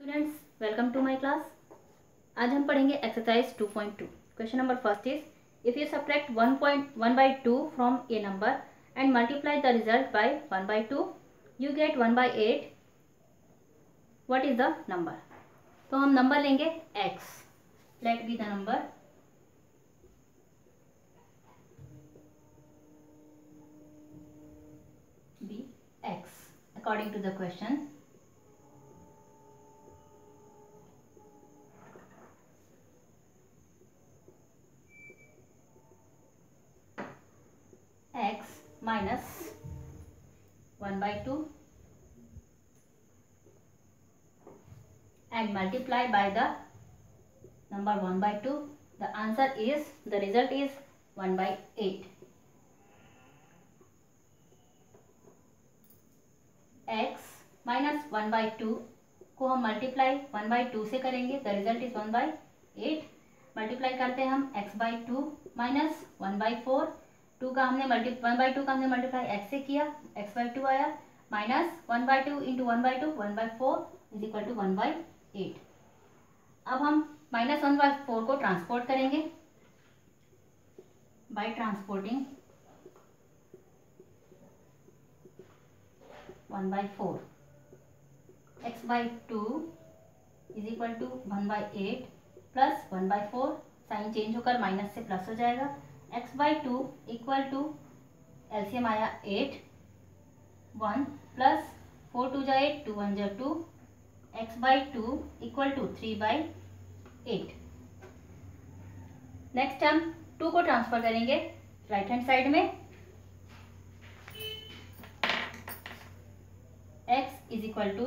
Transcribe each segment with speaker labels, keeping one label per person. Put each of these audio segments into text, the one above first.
Speaker 1: Students, welcome to my class. आज हम पढ़ेंगे exercise 2.2। Question number first is if you subtract 1.1/2 from a number and multiply the result by 1/2 you get 1/8। What is the number? तो हम number लेंगे x। Let be the number be x according to the question. x minus 1/2 and multiply by the number 1/2. The answer is, the result is 1/8. x minus 1/2 को हम multiply 1/2 से करेंगे, the result is 1/8। Multiply करते हैं हम x/2 minus 1/4। 1/2 का हमने multiply x से किया, x/2 आया, minus 1/2 into 1/2 1/4 is equal to 1/8। अब हम माइनस 1/4 को ट्रांसपोर्ट करेंगे by transporting 1/4। x/2 is equal to 1/8 plus 1/4, sign change होकर माइनस से प्लस हो जाएगा। x/2 इक्वल टू एलसीएम आया 8, 1 प्लस 4 2 जा 8, 2 1 जा 2, x/2 इक्वल टू 3/8। नेक्स्ट हम 2 को ट्रांसफर करेंगे राइट हैंड साइड में। x is equal to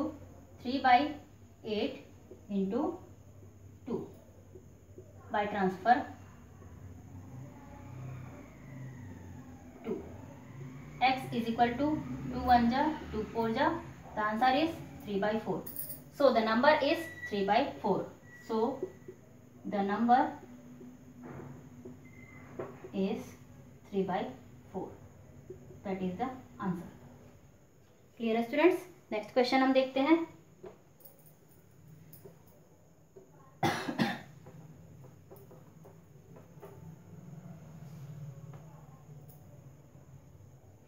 Speaker 1: 3/8 into 2 by transfer 2। x is equal to 2 1 जा 2 4 जा, the answer is 3/4. So the number is 3/4. So the number is 3/4. That is the answer. Clear students? Next question हम देखते हैं।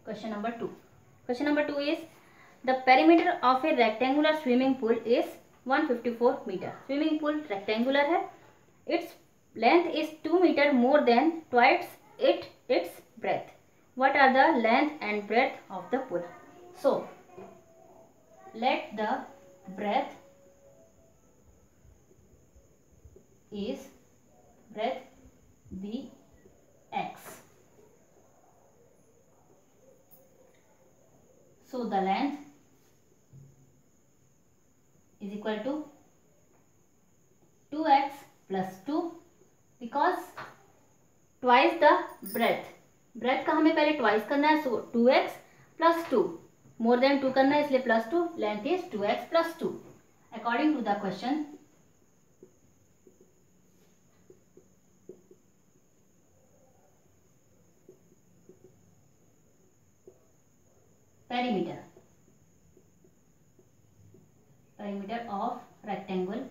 Speaker 1: Question number 2. Question number 2 is the perimeter of a rectangular swimming pool is 154 meter. Swimming pool rectangular है, its length is 2 meter more than twice its breadth. What are the length and breadth of the pool? So let the breadth be x. So the length is equal to 2x plus 2 because twice the breadth. breadth का हमें पहले twice करना है, so 2x plus 2, more than 2 करना है इसलिए plus 2, length is 2x plus 2 according to the question। perimeter of rectangle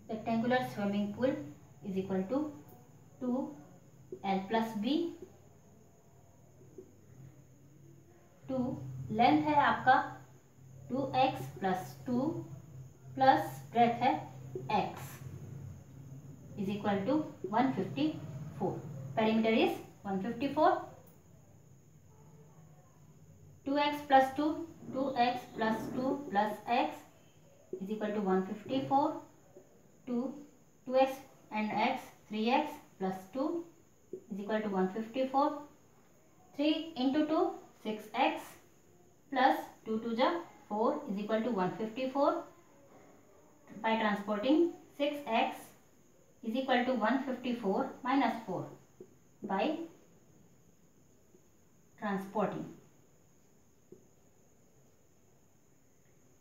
Speaker 1: rectangular swimming pool is equal to 2l plus b। 2 length है आपका 2x प्लस 2 प्लस ब्रेथ है x is equal to 154। Perimeter is 154। 2x plus 2, 2x plus 2 plus x is equal to 154। 2x and x 3x plus 2 is equal to 154। 3 into 2 6x plus 2 2 जा 4 is equal to 154। by transporting 6x is equal to 154 minus 4 by transporting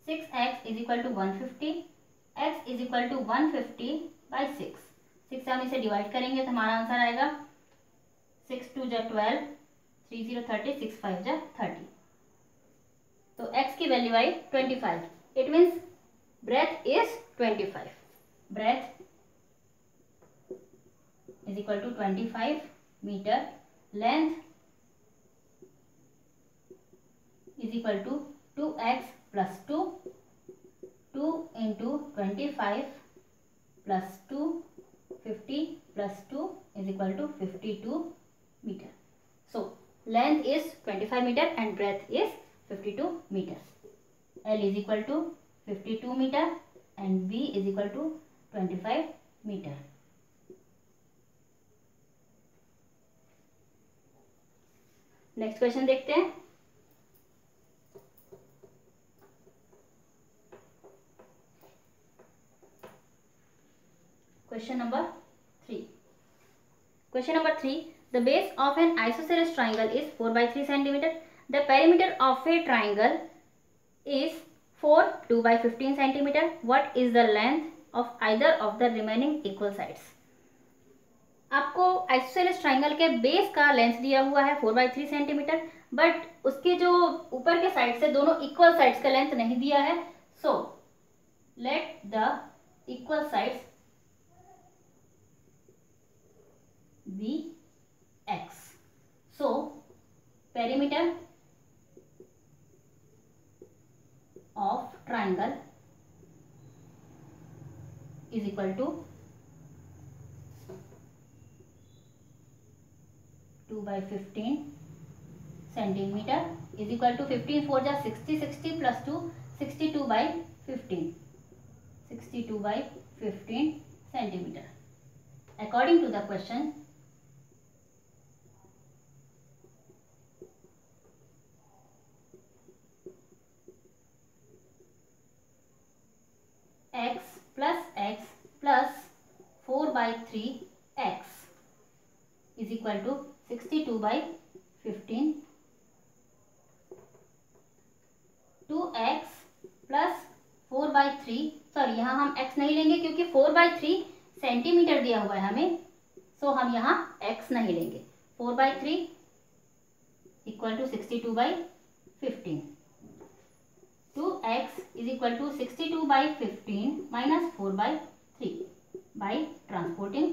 Speaker 1: 6x is equal to 150 x is equal to 150/6। 6 हम इसे divide करेंगे तो हमारा answer आएगा 6 2 जा 12, 3 0 30, 6 5 जा 30। तो x की value I 25। It means breadth is 25। breadth is equal to 25 meter। length is equal to 2x plus 2, 2 into 25 plus 2, 50 plus 2 is equal to 52 meter। So length is 25 meter and breadth is 52 meters। L is equal to 52 meter and B is equal to 25 meter। Next question देखते हैं। Question number 3। Question number 3, the base of N isosceles triangle is 4/3 centimeter। The perimeter of A triangle is 4 2/15 centimeter। What is the length of either of the remaining equal sides? आपको isosceles triangle के base का length दिया हुआ है 4/3 centimetre, but उसके जो ऊपर के साइड से दोनों इक्वल साइड्स का लेंथ नहीं दिया है। So let the equal sides be x। So perimeter of triangle is equal to 2/15 centimeter is equal to 15 4 जा 60, 60 plus 2 62/15, 62/15 centimeter। According to the question, x plus 4/3x is equal to 62/15। 2x plus 4/3, sorry यहाँ हम x नहीं लेंगे क्योंकि 4/3 centimetre दिया हुआ है हमें, सो हम यहाँ x नहीं लेंगे। 4/3 equal to 62/15। 2x is equal to 62/15 minus 4/3 by transporting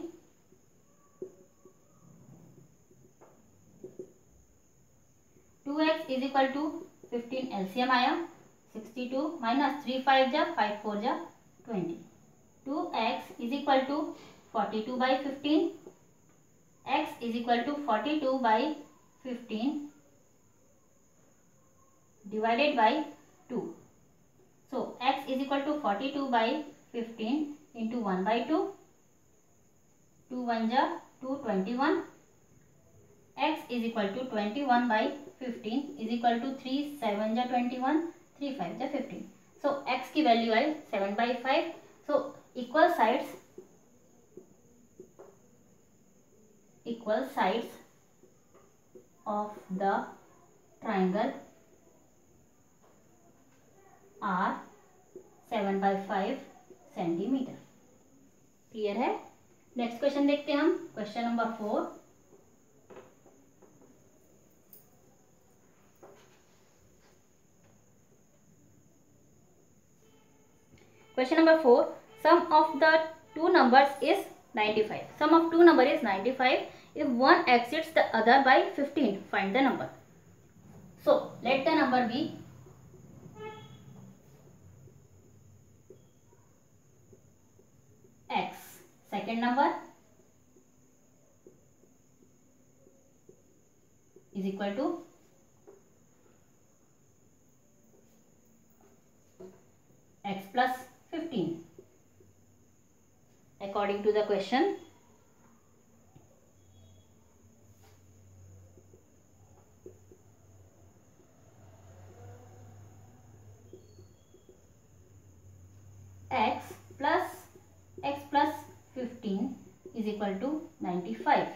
Speaker 1: 2x is equal to 15 LCM आया 62 minus 3 5 जा 5 4 जा 20। 2x is equal to 42/15, x is equal to 42/15 divided by 2। So x is equal to 42/15 into 1/2, 2 1 जा 2 21, x is equal to 21/15 is equal to 3 7 जा 21, 3 5 जा 15। So x की value आई 7/5। So equal sides of the triangle are 7/5 centimetre. Clear है। Next question देखते हैं हम। Question number 4। Question number 4, sum of the two numbers is 95। Sum of two number is 95 if one exceeds the other by 15, find the number। So let the number be x। second number is equal to x plus 15 according to the question। x plus 15 is equal to 95।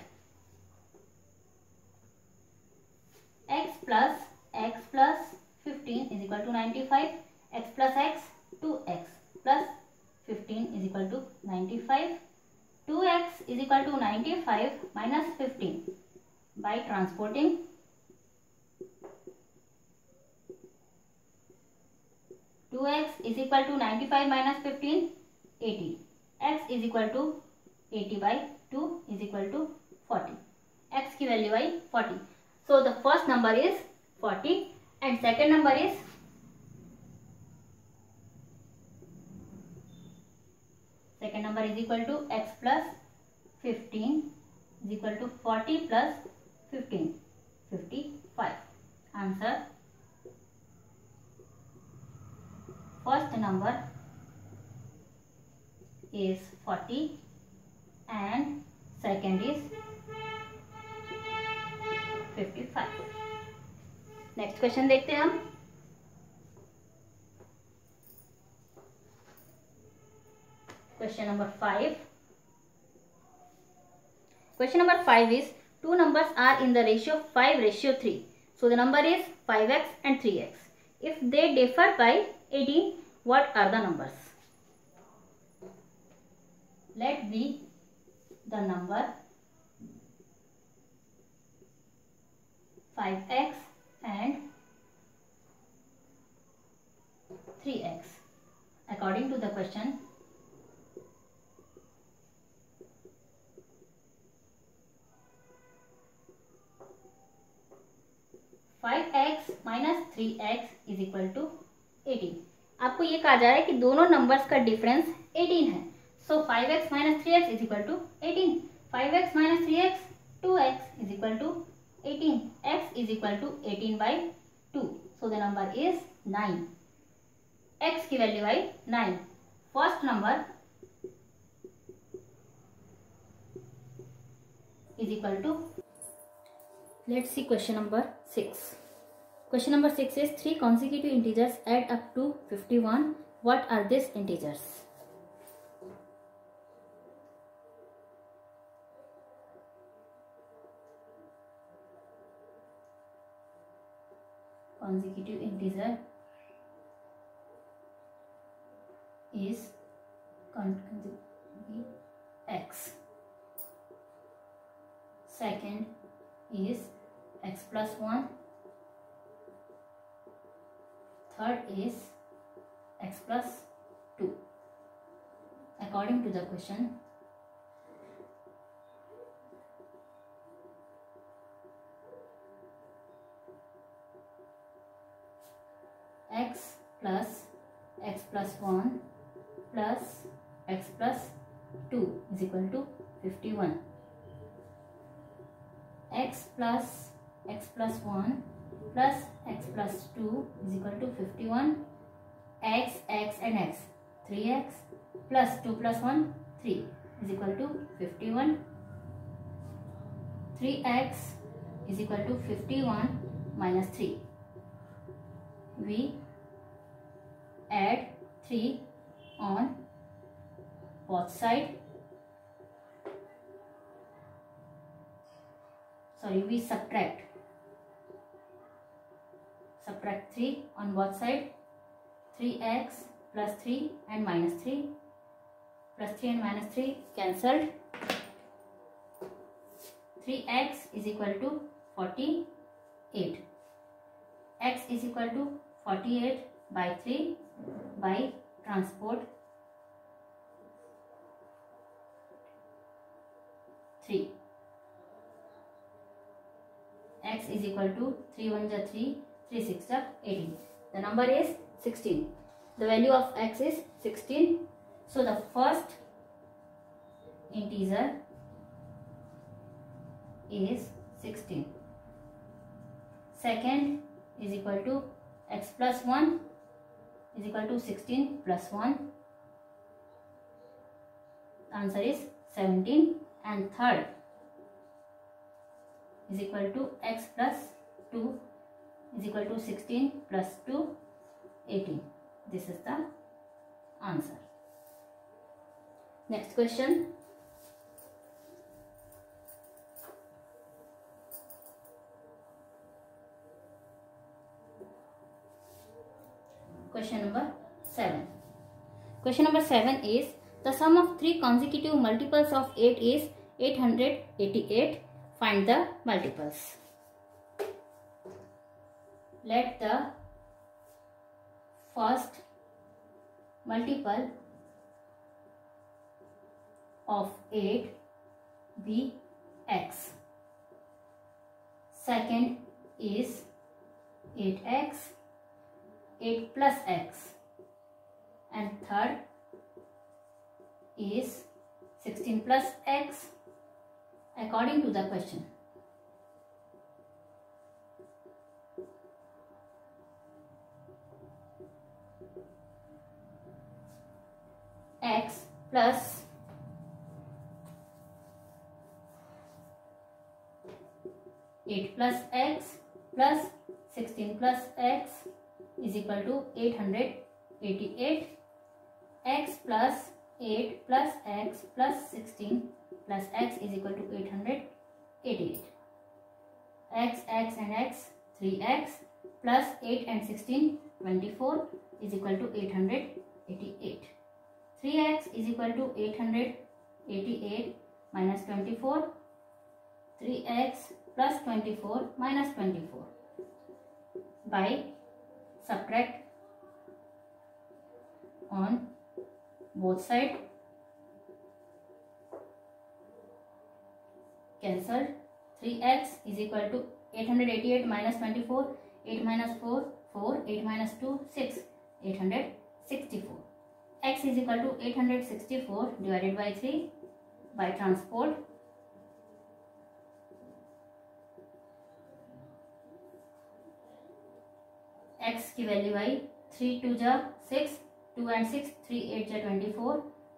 Speaker 1: x plus 15 is equal to 95। x plus x 2x plus equal to 95. 2x is equal to 95 minus 15 by transporting 2x is equal to 95 minus 15, 80. X is equal to 80 by 2 is equal to 40. X की value I 40. So the first number is 40 and second number is equal to x plus 15 is equal to 40 plus 15, 55. Answer, first number is 40 and second is 55. Next question देखते हैं हम. Question number 5. Question number 5 is two numbers are in the ratio 5:3. So the number is 5x and 3x. If they differ by 18, what are the numbers? Let be the number 5x and 3x. According to the question, 5x minus 3x is equal to 18. आपको ये कहा जा रहा है कि दोनों numbers का difference 18 है. सो 5x minus 3x is equal to 18. 5x minus 3x 2x is equal to 18. x is equal to 18 by 2. So the number is 9. x की value I 9. First number is equal to, let's see question number 6. Question number 6 is three consecutive integers add up to 51. What are these integers? Consecutive integer is x. Second is x plus 1. Third is x plus 2. According to the question, x plus 1 plus x plus 2 is equal to 51. x plus 1 plus x plus 2 is equal to 51. x and x, 3x plus 2 plus 1, 3 is equal to 51. 3x is equal to 51 minus 3. We add 3 on both sides. We subtract 3 on both sides. 3x plus 3 and minus 3 plus 3 and minus 3 cancelled. 3x is equal to 48. x is equal to 48 by 3 by transport 3. x is equal to 3 1 ja 3, 3 6 ja 18. The number is 16. The value of x is 16. So the first integer is 16. Second is equal to x plus 1 is equal to 16 plus 1. Answer is 17. And third is equal to x plus 2 is equal to 16 plus 2, 18. This is the answer. Next question. Question number 7. Question number 7 is The sum of 3 consecutive multiples of 8 is 888. Find the multiples. Let the first multiple of 8 be x. Second is 8x, 8 plus x, and third is 16 plus x according to the question. X plus 8 plus x plus 16 plus x is equal to 888. X plus 8 plus x plus 16 plus x is equal to 888. X and x 3x plus 8 and 16 24 is equal to 888. 3x is equal to 888 minus 24. 3x plus 24 minus 24. By subtract on both sides. Cancelled. 3x is equal to 888 minus 24. 8 minus 4, 4. 8 minus 2, 6. 864. X is equal to 864 divided by 3 by transport. X की value आई 3 2 जा 6, 2 and 6, 3 8 जा 24,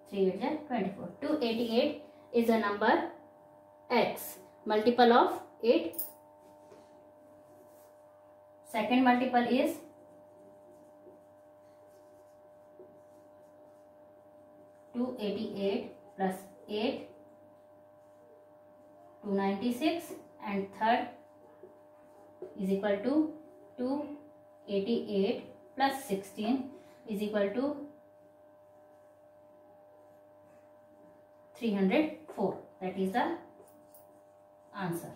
Speaker 1: 3 8 जा 24. 288 is a number x, multiple of 8. Second multiple is 288 plus 8, 296, and third is equal to 288 plus 16 is equal to 304. That is the answer.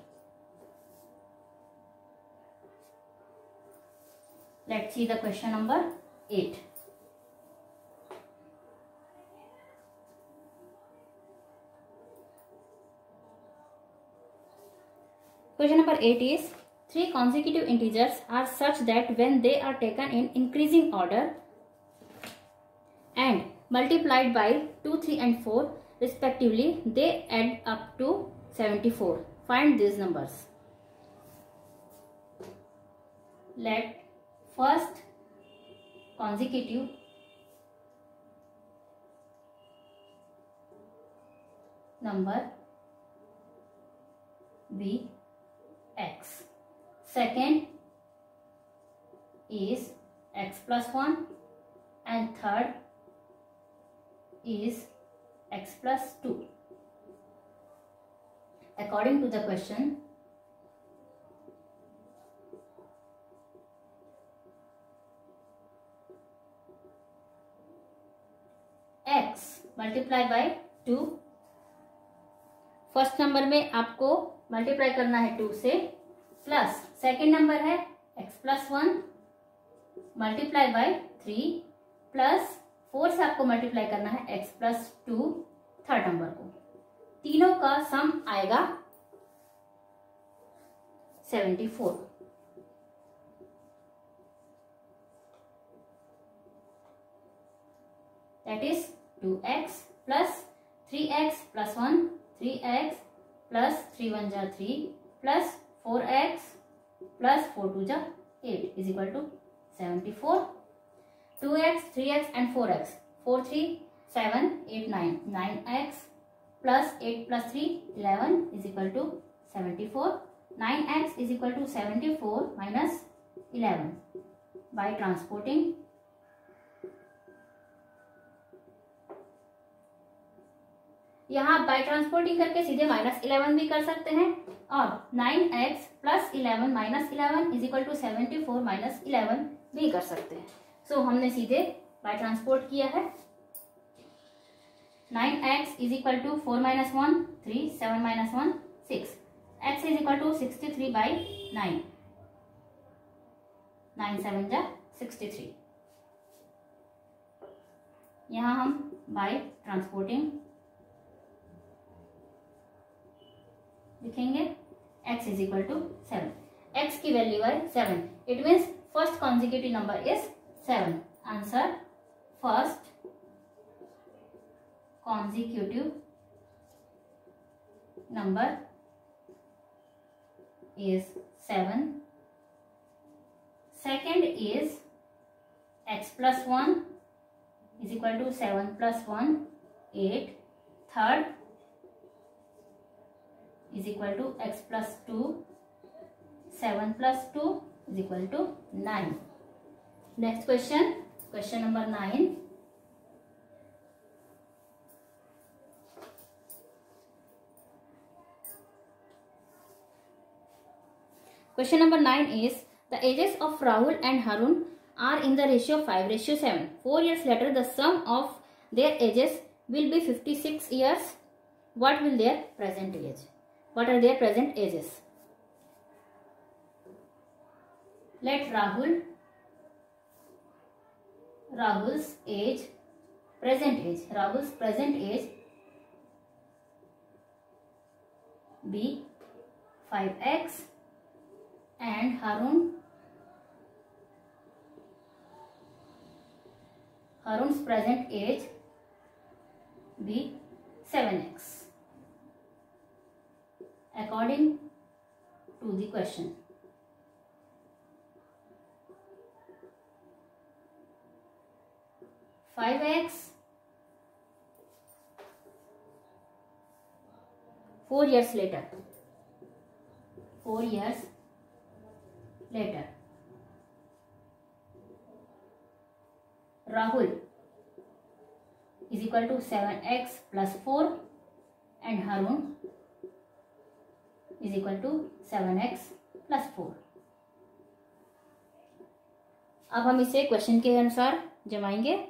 Speaker 1: Let's see the question number 8. Question number 8 is 3 consecutive integers are such that when they are taken in increasing order and multiplied by 2, 3 and 4 respectively, they add up to 74. Find these numbers. Let first consecutive number be x. Second is x plus 1 and third is x plus 2. According to the question, x multiply by 2. First number में आपको multiply करना है 2 से, plus second number है x plus 1 multiply by 3 plus 4 से आपको multiply करना है x प्लस 2 थर्ड नंबर को. तीनों का सम आएगा 74. That is 2x plus 3x plus 1, 3x plus 3 1 जा 3 प्लस 4x प्लस 4 2 जा 8 is equal to 74. 2x, 3x and 4x. 4 3 7 8 9. 9x plus 8 plus 3 11 is equal to 74. 9x is equal to 74 minus 11 by transporting. यहाँ by transporting करके सीधे -11 भी कर सकते हैं और 9x plus 11 minus 11 is equal to 74 minus 11 भी कर सकते हैं. सो हमने सीधे बाय ट्रांसपोर्ट किया है. 9x is equal to 4 minus 1, 3, 7 minus 1, 6. X is equal to 63 by 9. 9 7 जा 63. यहाँ हम by ट्रांसपोर्टिंग लिखेंगे x is equal to 7. x की वैल्यू है 7. It means first consecutive number is 7. Answer, first consecutive number is 7. Second is x plus 1 is equal to 7 plus 1, 8. Third is equal to x plus 2, 7 plus 2 is equal to 9. Next question, question number 9. Question number 9 is, the ages of Rahul and Harun are in the ratio 5:7. 4 years later, the sum of their ages will be 56 years. What will their present age? What are their present ages? Let Rahul's age, Rahul's present age be 5x and Harun's present age be 7x according to the question. Five x 4 years later. 4 years later, Rahul is equal to 7x plus 4 and Harun is equal to 7x plus 4. अब हम इसे question के अनुसार जमाएंगे.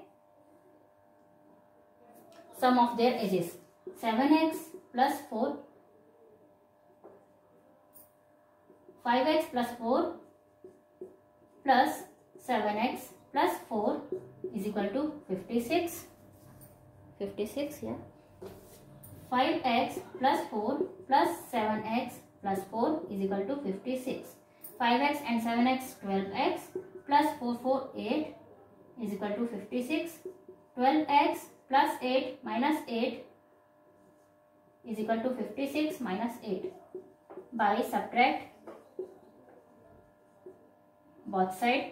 Speaker 1: Sum of their ages 7x plus 4, 5x plus 4 plus 7x plus 4 is equal to 56. 56, yeah. 5x plus 4 plus 7x plus 4 is equal to 56. 5x and 7x 12x plus 4 8 is equal to 56. 12x plus 8 minus 8 is equal to 56 minus 8. By subtract both sides.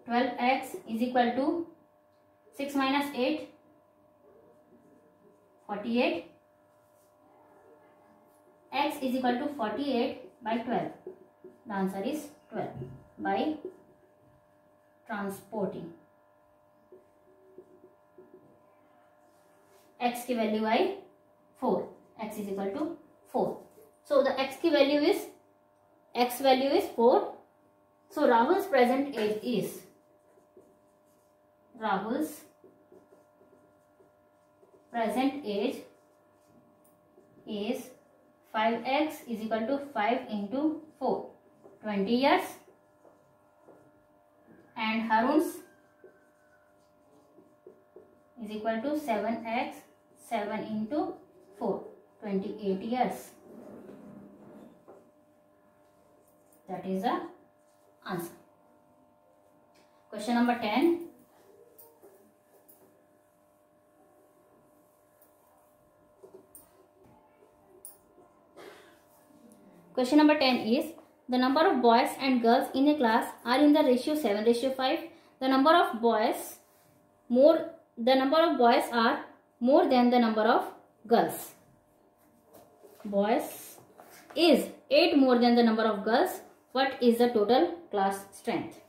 Speaker 1: 12x is equal to 6 minus 8, 48. X is equal to 48 by 12. The answer is 12 by transporting. X की value I 4. X is equal to 4. So the x की value is, x value is 4. So Rahul's present age is, Rahul's present age is 5x is equal to 5 into 4, 20 years. And Harun's is equal to 7x, 7 into 4, 28 years. That is the answer. Question number 10. Question number 10 is, the number of boys and girls in a class are in the ratio 7:5. The number of boys are more than the number of girls. Boys is 8 more than the number of girls. What is the total class strength?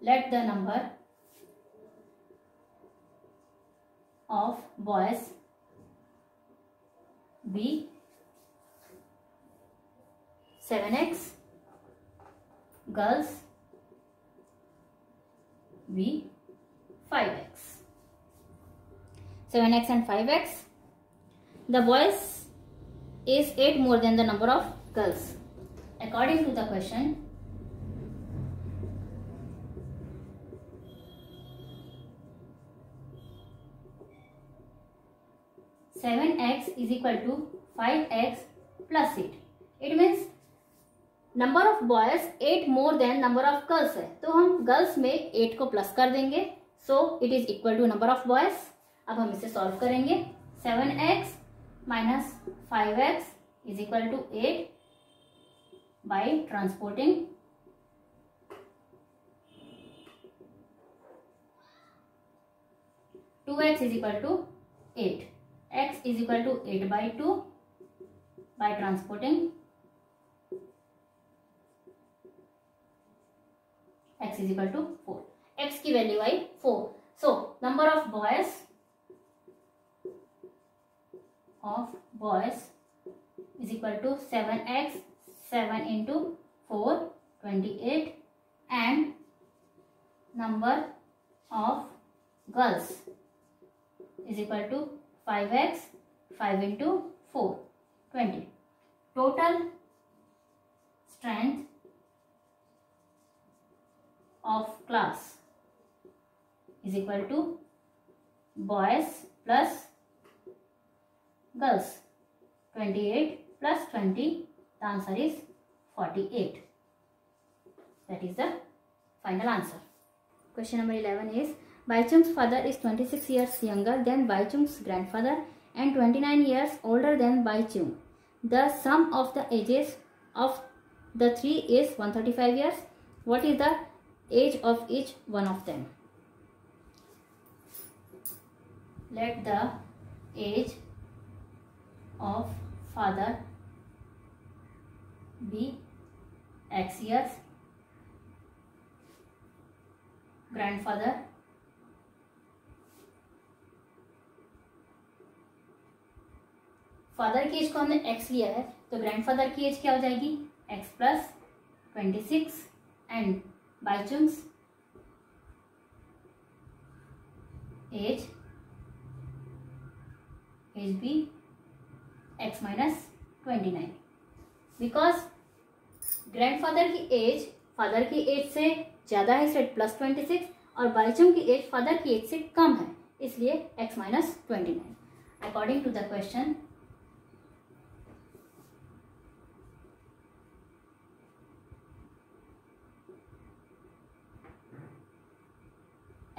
Speaker 1: Let the number of boys be 7x, girls be 5x. 7x and 5x. The boys is 8 more than the number of girls. According to the question, 7x is equal to 5x plus 8. It means number of boys 8 more than number of girls है, तो हम girls में 8 को plus कर देंगे, so it is equal to number of boys. अब हम इसे सॉल्व करेंगे. 7x minus 5x is equal to 8 by transporting 2x is equal to 8. x is equal to 8 by 2 by transporting x is equal to 4. x की value आई 4. So number of boys is equal to 7x, 7 into 4 28, and number of girls is equal to 5x, 5 into 4 20. Total strength of class is equal to boys plus girls. 28 plus 20, the answer is 48. That is the final answer. Question number 11 is, Baichung's father is 26 years younger than Baichung's grandfather and 29 years older than Baichung. The sum of the ages of the three is 135 years. What is the age of each one of them? Let the age of father be x years, grandfather father की as को हमने x लिया है, तो grandfather की as क्या हो जाएगी x plus 26 and Baichung's age be x minus 29. Because grandfather की एज फादर की एज से ज्यादा है, इसलिए प्लस 26, और बाइचुंग की एज फादर की एज से कम है, इसलिए x minus 29. According to the question,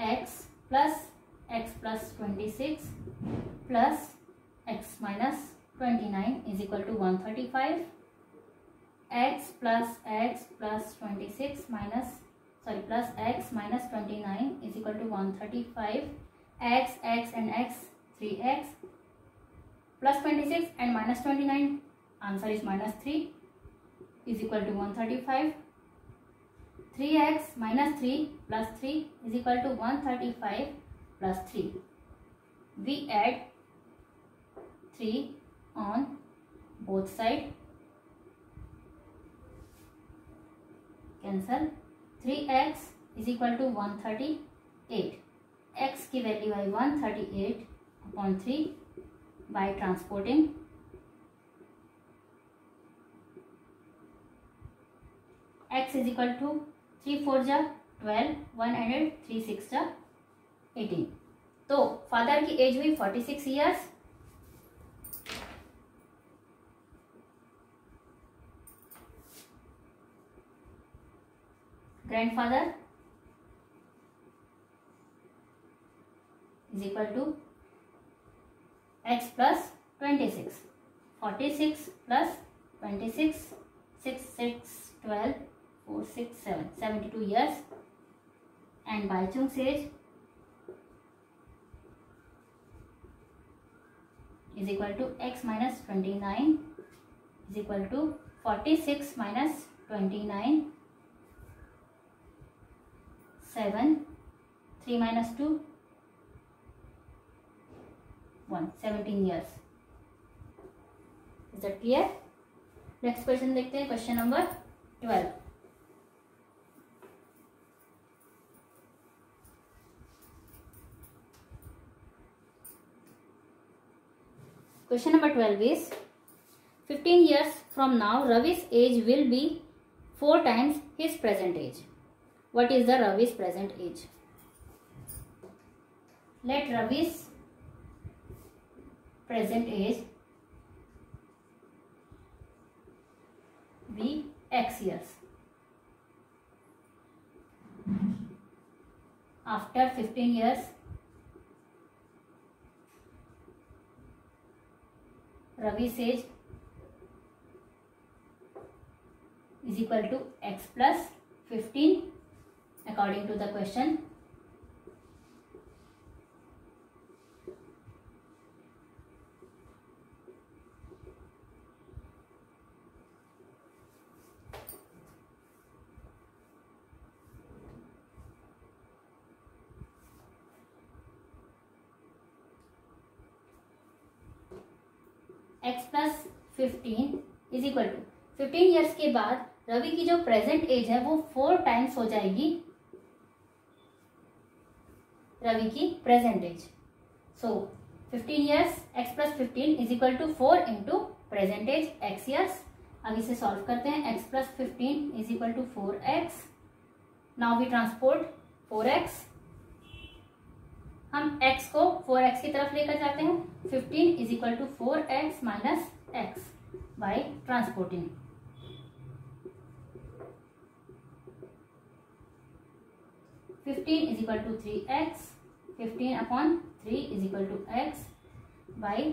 Speaker 1: x plus 26 plus x minus 29 is equal to 135. x plus 26 plus x minus 29 is equal to 135. x and x 3x plus 26 and minus 29, answer is minus 3 is equal to 135. 3x minus 3 plus 3 is equal to 135 plus 3. We add 3 on both sides. Cancel. 3x is equal to 138. x की value I 138 upon 3 by transporting x is equal to 3 4 जा 12, 1 added 3 6 जा 18. तो father की age हुई 46 years, grandfather is equal to x plus 26. 46 plus 26, 6 6 12 4 6 7 72 years, and Baichung's age is equal to x minus 29 is equal to 46 minus 29, 7, 3 minus 2, 1, 17 years. Is that clear? Next question देखते हैं, question number 12. Question number 12 is 15 years from now Ravi's age will be 4 times his present age. What is the Ravi's present age? Let Ravi's present age be X years. After 15 years, Ravi's age is equal to X plus 15 according to the question. X plus 15 is equal to 15 years के बाद रवि की जो present as है वो 4 times हो जाएगी रवि की present age. So 15 years x plus 15 is equal to 4 into present age x years. अब इसे सॉल्व करते हैं. x plus 15 is equal to 4x. Now we transport 4x. हम x को 4x की तरफ लेकर जाते हैं. 15 is equal to 4x minus x by transporting. Fifteen is equal to 3x. 15 upon 3 is equal to x by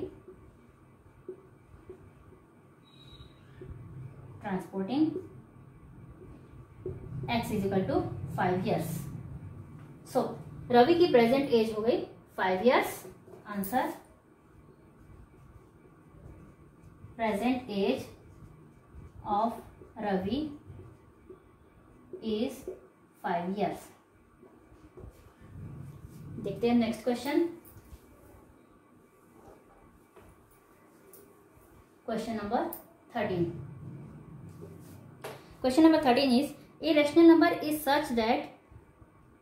Speaker 1: transporting x is equal to 5 years. So Ravi की present age हो गई 5 years. Answer present age of Ravi is 5 years. देखते हैं next question. Question number 13. Question number 13 is a rational number is such that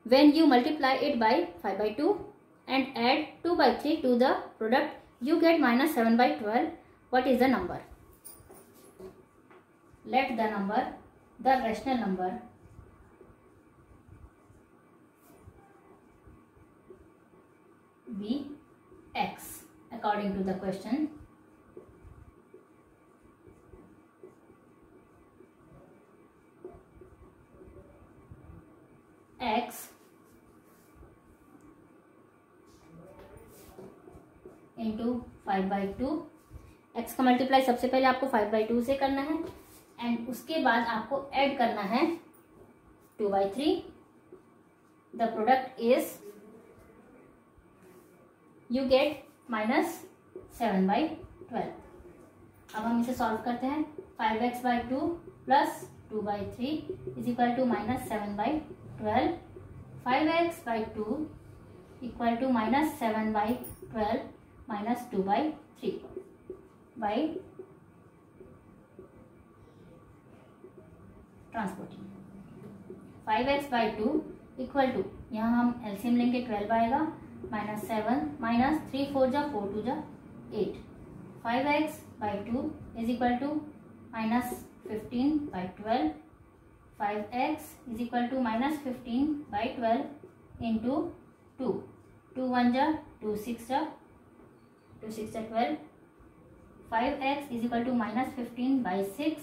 Speaker 1: when you multiply it by 5 by 2 and add 2 by 3 to the product, you get minus 7 by 12. What is the number? Let the number, the rational number, be x according to the question. X into 5 by 2. X का multiply सबसे पहले आपको 5 by 2 से करना है and उसके बाद आपको ऐड करना है 2 by 3. The product is you get minus 7 by 12. अब हम इसे सॉल्व करते हैं. 5x by 2 plus 2 by 3 is equal to minus 7 by 12. 5x by 2 equal to minus 7 by 12 minus 2 by 3 by transporting. 5x by 2 equal to, यहाँ हम LCM लेंगे 12 आएगा, minus 7 minus 3 4 जा 4 2 जा 8. 5x by 2 is equal to minus 15 by 12. 5x is equal to minus 15 by 12 into 2. 2 1 जा 2 6 जा 2 6 जा 12. 5x is equal to minus 15 by 6.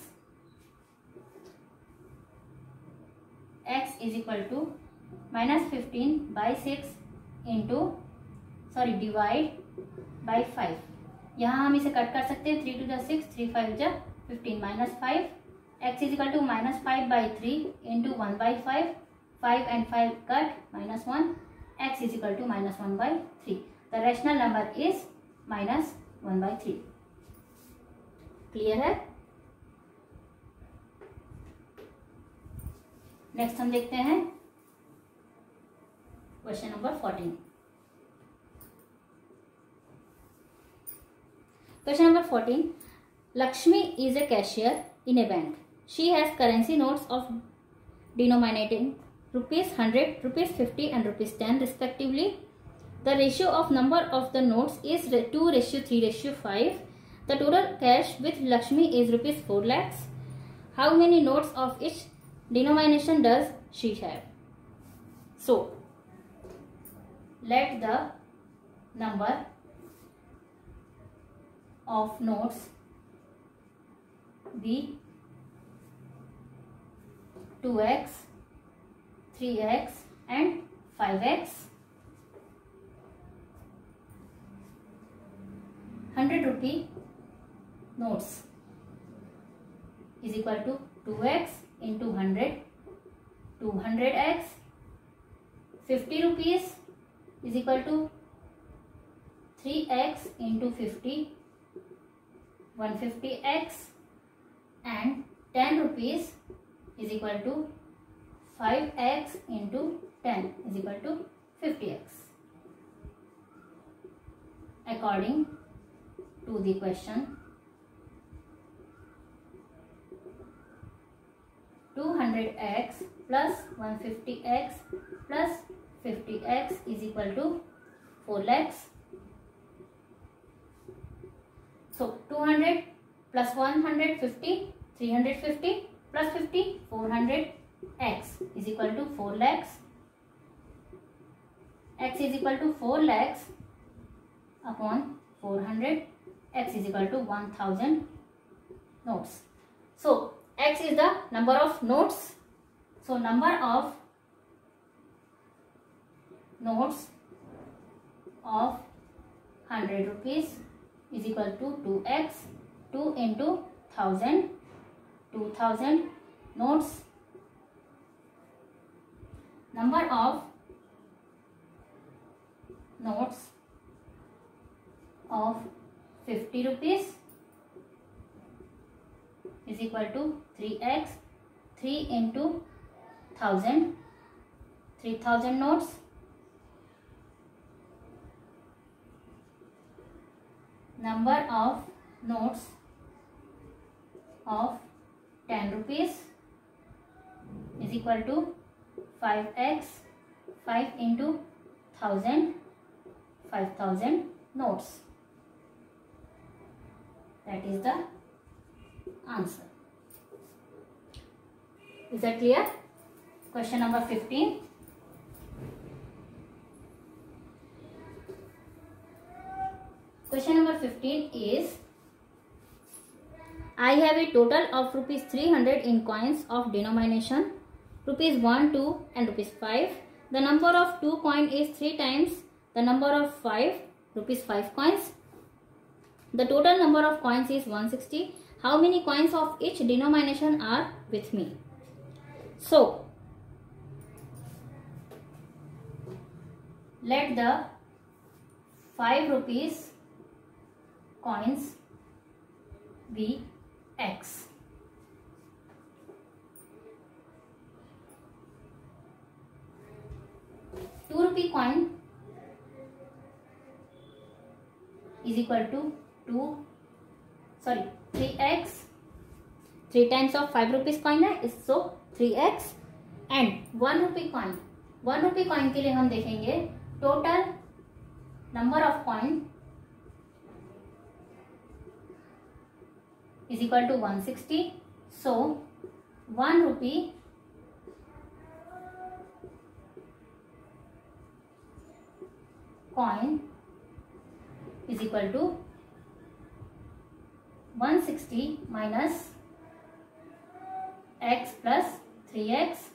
Speaker 1: x is equal to minus 15 by 6 into divide by 5. यहाँ हम इसे cut कर सकते हैं. 3 2 जा 6 3 5 जा 15 minus 5. x is equal to minus 5 by 3 into 1 by 5. 5 and 5 cut minus 1. x is equal to minus 1 by 3. The rational number is minus 1 by 3. Clear है. Next हम देखते हैं question number 14. Question number 14. Lakshmi is a cashier in a bank. She has currency notes of denominating rupees 100, rupees 50 and rupees 10 respectively. The ratio of number of the notes is 2:3:5. The total cash with Lakshmi is rupees 4 lakhs. How many notes of each denomination does she have? So, let the number of notes be 2x, 3x and 5x. 100 rupee notes is equal to 2x into 100, 200x. 50 rupees is equal to 3x into 50, 150x, and 10 rupees is equal to 5x into 10 is equal to 50x. According to the question, 200x plus 150x plus 50x is equal to 4 lakhs. So 200 plus 150, 350 plus 50, 400x is equal to 4 lakhs. X is equal to 4 lakhs upon 400. X is equal to 1000 notes. So X is the number of notes. So number of notes of 100 rupees is equal to 2x. 2 into 1000, 2000 notes. Number of notes of 50 rupees is equal to 3x. 3 into 1000, 3000 notes. Number of notes of 10 rupees is equal to 5x. 5 into 1000, 5000 notes. That is the answer. Is that clear? Question number 15. Question number 15 is, I have a total of rupees 300 in coins of denomination rupees 1, 2 and rupees 5. The number of 2 coin is 3 times the number of 5 rupees 5 coins. The total number of coins is 160. How many coins of each denomination are with me? So, let the 5 rupees coins be X. ₹2 coin is equal to 3x. 3 times of 5 rupees coin है, so 3x. and 1 rupee coin. 1 rupee coin के लिए हम देखेंगे total number of coin is equal to 160. So 1 rupee coin is equal to 160 minus x plus 3x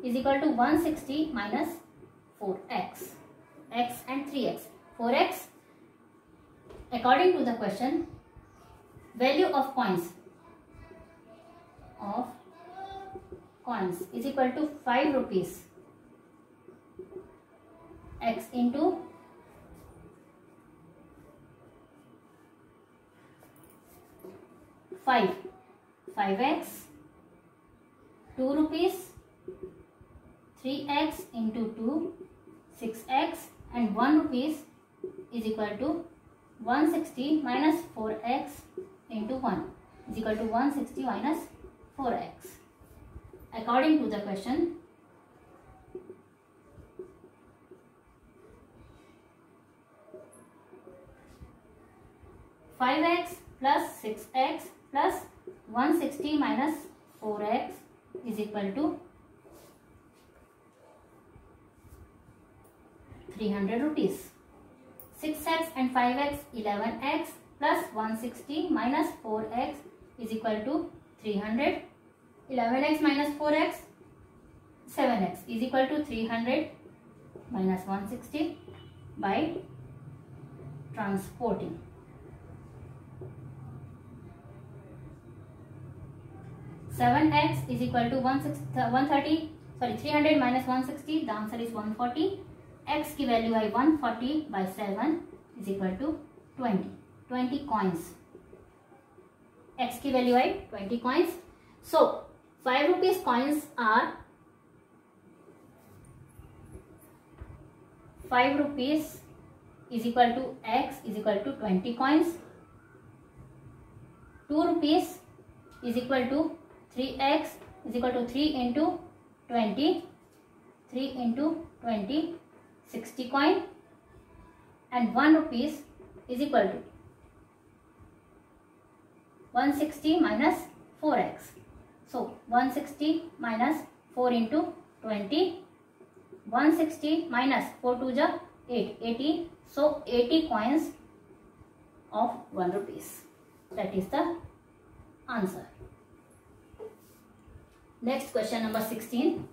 Speaker 1: is equal to 160 minus 4x. X and 3x. 4x. According to the question, value of coins is equal to 5 rupees. X into 5x, 2 rupees, 3x into 2, 6x, and 1 rupees is equal to 160 minus 4x into 1 is equal to 160 minus 4x. According to the question, $5x plus 6x plus 160 minus 4x is equal to 300 rupees. 6x and 5x 11x plus 160 minus 4x is equal to 300. 11x minus 4x 7x is equal to 300 minus 160 by transporting. 7x is equal to 300 minus 160, the answer is 140. X की value I 140 by 7 is equal to 20 coins. X की value I 20 coins. So 5 rupees coins are 5 rupees is equal to X is equal to 20 coins. 2 rupees is equal to 3x is equal to 3 into 20, 3 into 20, 60 coin, and 1 rupees is equal to 160 minus 4x. So 160 minus 4 into 20, 160 minus 4 to the 8, 80. So 80 coins of 1 rupees. That is the answer. Next question number 16.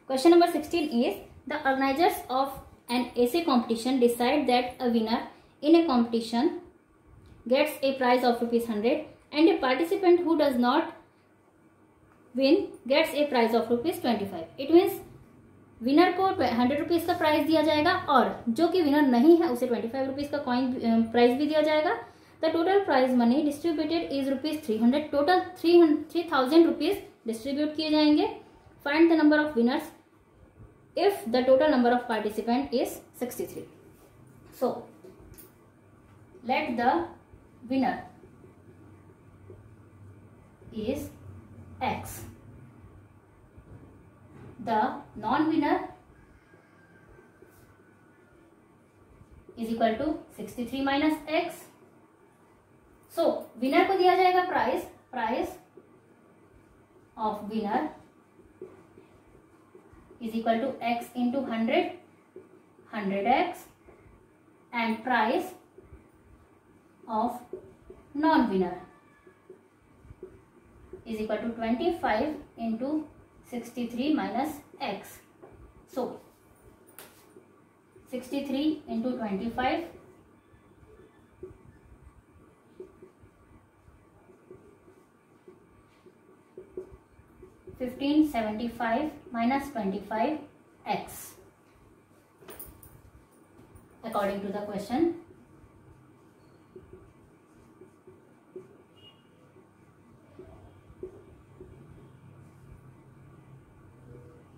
Speaker 1: Question number 16 is, the organizers of an essay competition decide that a winner in a competition gets a prize of ₹100 and a participant who does not win gets a prize of ₹25. It means winner को 100 rupees का prize दिया जाएगा और जो कि winner नहीं है उसे 25 रुपीज का कॉइन प्राइज भी दिया जाएगा. The total prize money distributed is ₹300. Total 3000 rupees distribute किए जाएंगे. Find the number of winners if the total number of participant is 63. So let the winner is X. The non-winner is equal to 63 minus X. So winner को दिया जाएगा price of winner is equal to X into 100x, and price of non-winner is equal to 25 into 63 minus X. So 63 into 25 1575 minus 25x according to the question.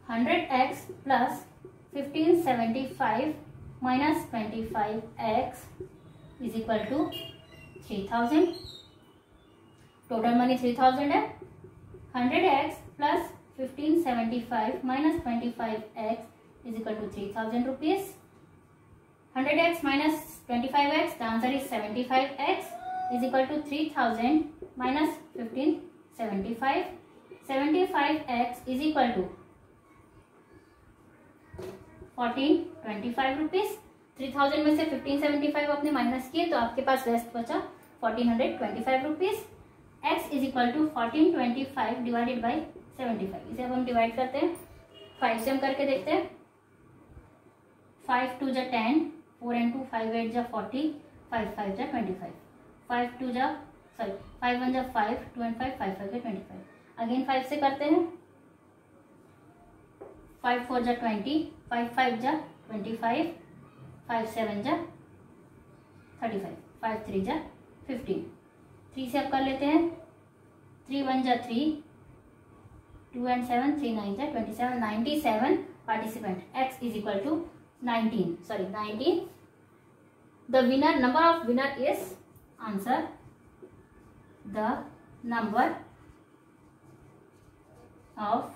Speaker 1: $100x plus 1575 minus 25x is equal to 3000. Total money 3000 है. 100x plus 1575 minus 25x is equal to 3000 rupees. 100x minus 25x, the answer is 75x is equal to 3000 minus 1575. 75x is equal to 1425 rupees. 3000 में से 1575 आपने minus किए तो आपके पास rest बचा 1425 rupees. x is equal to 1425 divided by 75. इसे अब हम डिवाइड करते हैं. 5 से हम करके देखते हैं. 5 2 जा 10, 4 and 2 5 8 जा 40, 5 5 जा 25, 5 2 जा 5 1 जा 5, 2 and 5 5 5 जा 25. अगेन 5 से करते हैं. 5 4 जा 20, 5 5 जा 25, 5 7 जा 35, 5 3 जा 15. 3 से अब कर लेते हैं. 3 1 जा 3, 2 and 7, 3 9 जा 27, 97 participant. X is equal to 19. The winner, number of winner is answer. The number of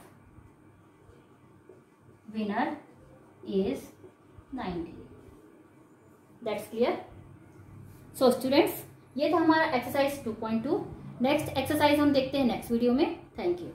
Speaker 1: winner is 90. That's clear? So students, ये था हमारा एक्सरसाइज 2.2. नेक्स्ट एक्सरसाइज हम देखते हैं नेक्स्ट वीडियो में. Thank you.